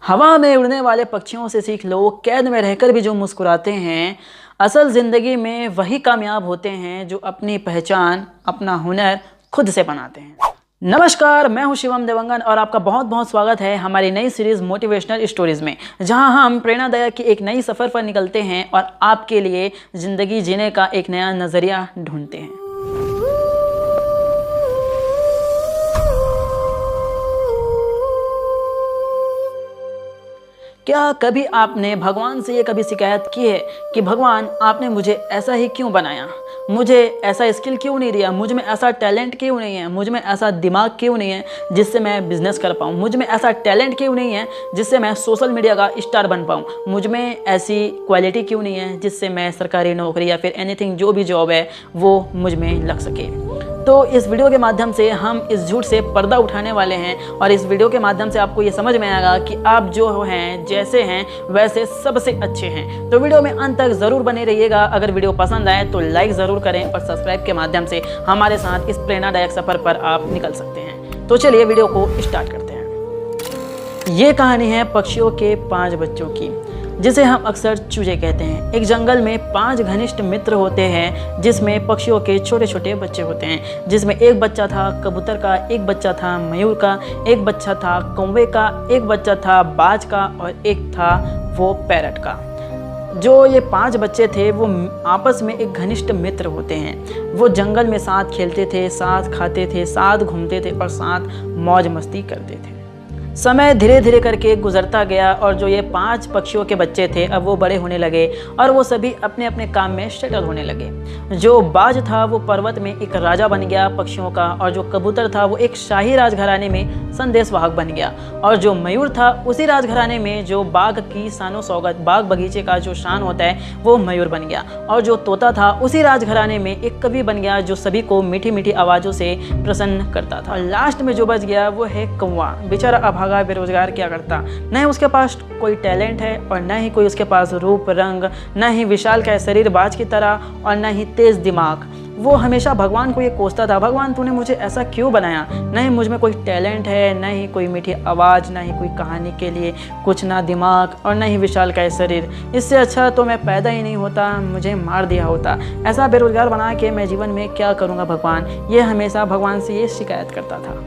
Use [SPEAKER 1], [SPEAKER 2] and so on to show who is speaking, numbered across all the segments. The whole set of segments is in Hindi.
[SPEAKER 1] हवा में उड़ने वाले पक्षियों से सीख लो, कैद में रहकर भी जो मुस्कुराते हैं, असल ज़िंदगी में वही कामयाब होते हैं जो अपनी पहचान, अपना हुनर खुद से बनाते हैं। नमस्कार, मैं हूं शिवम देवंगन और आपका बहुत बहुत स्वागत है हमारी नई सीरीज़ मोटिवेशनल स्टोरीज़ में, जहां हम प्रेरणादायक की एक नई सफ़र पर निकलते हैं और आपके लिए ज़िंदगी जीने का एक नया नज़रिया ढूंढते हैं। क्या कभी आपने भगवान से ये कभी शिकायत की है कि भगवान आपने मुझे ऐसा ही क्यों बनाया, मुझे ऐसा स्किल क्यों नहीं दिया, मुझ में ऐसा टैलेंट क्यों नहीं है, मुझ में ऐसा दिमाग क्यों नहीं है जिससे मैं बिज़नेस कर पाऊँ, मुझ में ऐसा टैलेंट क्यों नहीं है जिससे मैं सोशल मीडिया का स्टार बन पाऊँ, मुझ में ऐसी क्वालिटी क्यों नहीं है जिससे मैं सरकारी नौकरी या फिर एनीथिंग जो भी जॉब है वो मुझ में लग सके। तो इस वीडियो के माध्यम से हम इस झूठ से पर्दा उठाने वाले हैं और इस वीडियो के माध्यम से आपको ये समझ में आएगा कि आप जो हैं, जैसे हैं, वैसे सबसे अच्छे हैं। तो वीडियो में अंत तक ज़रूर बने रहिएगा। अगर वीडियो पसंद आए तो लाइक ज़रूर करें और सब्सक्राइब के माध्यम से हमारे साथ इस प्रेरणादायक सफ़र पर आप निकल सकते हैं। तो चलिए वीडियो को स्टार्ट करते हैं। ये कहानी है पक्षियों के 5 बच्चों की, जिसे हम अक्सर चूजे कहते हैं। एक जंगल में 5 घनिष्ठ मित्र होते हैं, जिसमें पक्षियों के छोटे छोटे बच्चे होते हैं, जिसमें एक बच्चा था कबूतर का, एक बच्चा था मयूर का, एक बच्चा था कौवे का, एक बच्चा था बाज का और एक था वो पैरट का। जो ये 5 बच्चे थे वो आपस में एक घनिष्ठ मित्र होते हैं। वो जंगल में साथ खेलते थे, साथ खाते थे, साथ घूमते थे और साथ मौज मस्ती करते थे। समय धीरे धीरे करके गुजरता गया और जो ये 5 पक्षियों के बच्चे थे अब वो बड़े होने लगे और वो सभी अपने अपने काम में सेटल होने लगे। जो बाज था वो पर्वत में एक राजा बन गया पक्षियों का, और जो कबूतर था वो एक शाही राजघराने में संदेशवाहक बन गया, और जो मयूर था उसी राजघराने में जो बाग की शानो शौकत, बाग बगीचे का जो शान होता है वो मयूर बन गया, और जो तोता था उसी राजघराने में एक कवि बन गया जो सभी को मीठी मीठी आवाज़ों से प्रसन्न करता था। और लास्ट में जो बच गया वो है कौवा। बेचारा बेरोजगार क्या करता, न ही उसके पास कोई टैलेंट है और न ही कोई उसके पास रूप रंग, न ही विशाल का शरीर बाज की तरह और न ही तेज दिमाग। वो हमेशा भगवान को ये कोसता था, भगवान तूने मुझे ऐसा क्यों बनाया, न ही मुझ में कोई टैलेंट है, न ही कोई मीठी आवाज़, न ही कोई कहानी के लिए कुछ, ना दिमाग और न ही विशाल का शरीर। इससे अच्छा तो मैं पैदा ही नहीं होता, मुझे मार दिया होता। ऐसा बेरोजगार बना के मैं जीवन में क्या करूँगा भगवान, ये हमेशा भगवान से ये शिकायत करता था।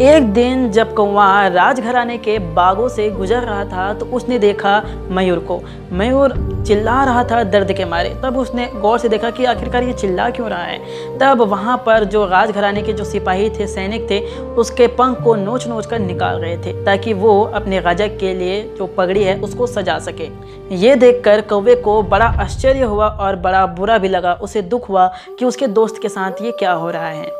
[SPEAKER 1] एक दिन जब कौवा राजघराने के बागों से गुजर रहा था तो उसने देखा मयूर को। मयूर चिल्ला रहा था दर्द के मारे। तब उसने गौर से देखा कि आखिरकार ये चिल्ला क्यों रहा है। तब वहाँ पर जो राजघराने के जो सिपाही थे, सैनिक थे, उसके पंख को नोच नोच कर निकाल रहे थे ताकि वो अपने राजा के लिए जो पगड़ी है उसको सजा सके। ये देखकर कौवे को बड़ा आश्चर्य हुआ और बड़ा बुरा भी लगा। उसे दुख हुआ कि उसके दोस्त के साथ ये क्या हो रहा है।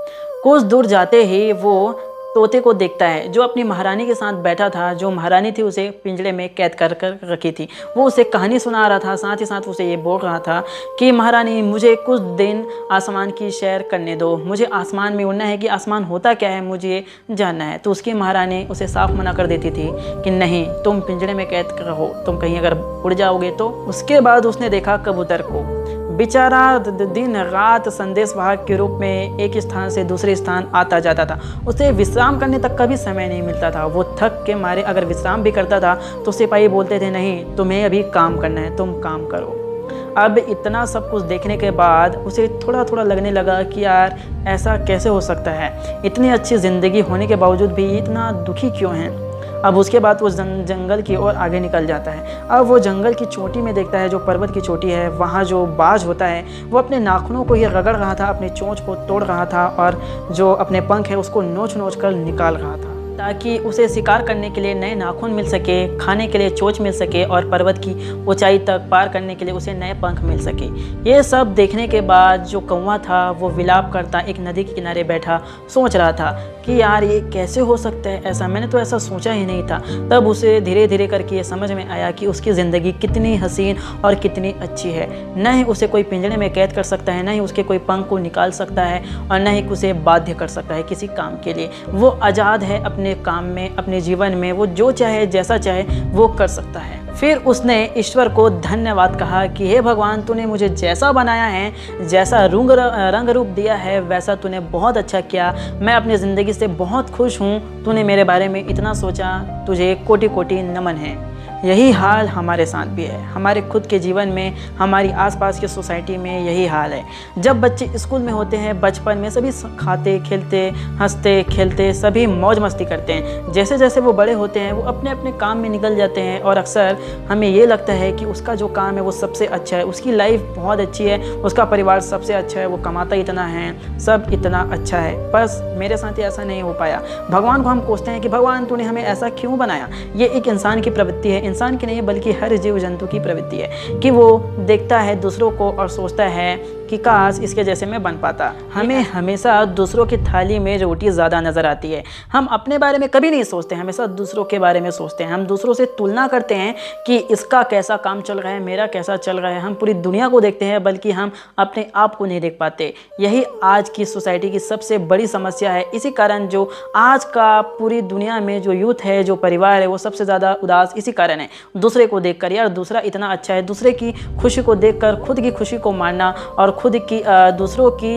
[SPEAKER 1] कुछ दूर जाते ही वो तोते को देखता है जो अपनी महारानी के साथ बैठा था। जो महारानी थी उसे पिंजड़े में कैद कर रखी थी। वो उसे कहानी सुना रहा था, साथ ही साथ उसे ये बोल रहा था कि महारानी मुझे कुछ दिन आसमान की सैर करने दो, मुझे आसमान में उड़ना है कि आसमान होता क्या है मुझे जानना है। तो उसकी महारानी उसे साफ मना कर देती थी कि नहीं, तुम पिंजड़े में कैद रहो, तुम कहीं अगर उड़ जाओगे तो। उसके बाद उसने देखा कबूतर को। बेचारा दिन रात संदेशवाहक के रूप में एक स्थान से दूसरे स्थान आता जाता था। उसे विश्राम करने तक का भी समय नहीं मिलता था। वो थक के मारे अगर विश्राम भी करता था तो सिपाही बोलते थे नहीं, तुम्हें अभी काम करना है, तुम काम करो। अब इतना सब कुछ देखने के बाद उसे थोड़ा थोड़ा लगने लगा कि यार ऐसा कैसे हो सकता है, इतनी अच्छी ज़िंदगी होने के बावजूद भी इतना दुखी क्यों हैं। अब उसके बाद वो जंगल की ओर आगे निकल जाता है। अब वो जंगल की चोटी में देखता है, जो पर्वत की चोटी है, वहाँ जो बाज होता है वो अपने नाखूनों को ही रगड़ रहा था, अपनी चोंच को तोड़ रहा था और जो अपने पंख है उसको नोच नोच कर निकाल रहा था ताकि उसे शिकार करने के लिए नए नाखून मिल सके, खाने के लिए चोंच मिल सके और पर्वत की ऊंचाई तक पार करने के लिए उसे नए पंख मिल सके। ये सब देखने के बाद जो कौवा था वो विलाप करता एक नदी के किनारे बैठा सोच रहा था कि यार ये कैसे हो सकता है ऐसा, मैंने तो ऐसा सोचा ही नहीं था। तब उसे धीरे धीरे करके ये समझ में आया कि उसकी ज़िंदगी कितनी हसीन और कितनी अच्छी है। न ही उसे कोई पिंजरे में कैद कर सकता है, न ही उसके कोई पंख को निकाल सकता है और न ही उसे बाध्य कर सकता है किसी काम के लिए। वो आज़ाद है अपने काम में, अपने जीवन में, वो जो चाहे जैसा चाहे वो कर सकता है। फिर उसने ईश्वर को धन्यवाद कहा कि हे भगवान, तूने मुझे जैसा बनाया है, जैसा रंग रूप दिया है, वैसा तूने बहुत अच्छा किया। मैं अपनी ज़िंदगी से बहुत खुश हूँ। तूने मेरे बारे में इतना सोचा, तुझे कोटि कोटि नमन है। यही हाल हमारे साथ भी है। हमारे खुद के जीवन में, हमारी आसपास की सोसाइटी में यही हाल है। जब बच्चे स्कूल में होते हैं, बचपन में सभी खाते, खेलते, हंसते, खेलते, सभी मौज मस्ती करते हैं। जैसे जैसे वो बड़े होते हैं, वो अपने अपने काम में निकल जाते हैं और अक्सर हमें ये लगता है कि उसका जो काम है वो सबसे अच्छा है, उसकी लाइफ बहुत अच्छी है, उसका परिवार सबसे अच्छा है, वो कमाता इतना है, सब इतना अच्छा है। बस मेरे साथ ही ऐसा नहीं हो पाया। भगवान को हम कोसते हैं कि भगवान तूने हमें ऐसा क्यों बनाया। ये एक इंसान की प्रवृत्ति है, इंसान की नहीं बल्कि हर जीव जंतु की प्रवृत्ति है कि वो देखता है दूसरों को और सोचता है कि काश इसके जैसे मैं बन पाता। हमें हमेशा दूसरों की थाली में रोटी ज़्यादा नज़र आती है। हम अपने बारे में कभी नहीं सोचते, हमेशा दूसरों के बारे में सोचते हैं। हम दूसरों से तुलना करते हैं कि इसका कैसा काम चल रहा है, मेरा कैसा चल रहा है। हम पूरी दुनिया को देखते हैं बल्कि हम अपने आप को नहीं देख पाते। यही आज की सोसाइटी की सबसे बड़ी समस्या है। इसी कारण जो आज का पूरी दुनिया में जो यूथ है, जो परिवार है, वो सबसे ज़्यादा उदास इसी कारण है। दूसरे को देखकर, यार दूसरा इतना अच्छा है, दूसरे की खुशी को देखकर खुद की खुशी को मानना और खुद की दूसरों की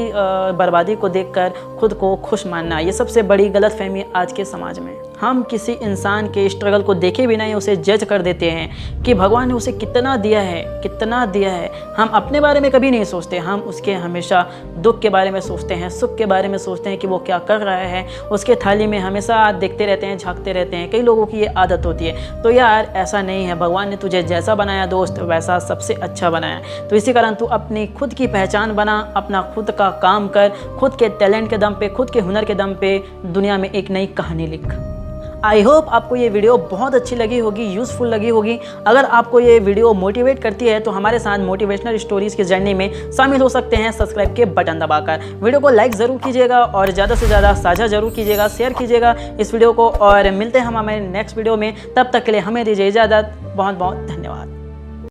[SPEAKER 1] बर्बादी को देखकर खुद को खुश मानना, ये सबसे बड़ी गलतफहमी आज के समाज में। हम किसी इंसान के स्ट्रगल को देखे बिना ही उसे जज कर देते हैं कि भगवान ने उसे कितना दिया है, कितना दिया है। हम अपने बारे में कभी नहीं सोचते। हम उसके हमेशा दुख के बारे में सोचते हैं, सुख के बारे में सोचते हैं कि वो क्या कर रहा है। उसके थाली में हमेशा देखते रहते हैं, झांकते रहते हैं। कई लोगों की ये आदत होती है। तो यार ऐसा नहीं है। भगवान ने तुझे जैसा बनाया दोस्त, वैसा सबसे अच्छा बनाया। तो इसी कारण तू अपनी खुद की पहचान बना, अपना खुद का काम कर, खुद के टैलेंट के दम पे, खुद के हुनर के दम पे दुनिया में एक नई कहानी लिख। आई होप आपको ये वीडियो बहुत अच्छी लगी होगी, यूज़फुल लगी होगी। अगर आपको ये वीडियो मोटिवेट करती है तो हमारे साथ मोटिवेशनल स्टोरीज़ की जर्नी में शामिल हो सकते हैं सब्सक्राइब के बटन दबाकर। वीडियो को लाइक ज़रूर कीजिएगा और ज़्यादा से ज़्यादा साझा ज़रूर कीजिएगा, शेयर कीजिएगा इस वीडियो को। और मिलते हैं हम हमारे नेक्स्ट वीडियो में। तब तक के लिए हमें दीजिए इजाज़त। बहुत बहुत धन्यवाद।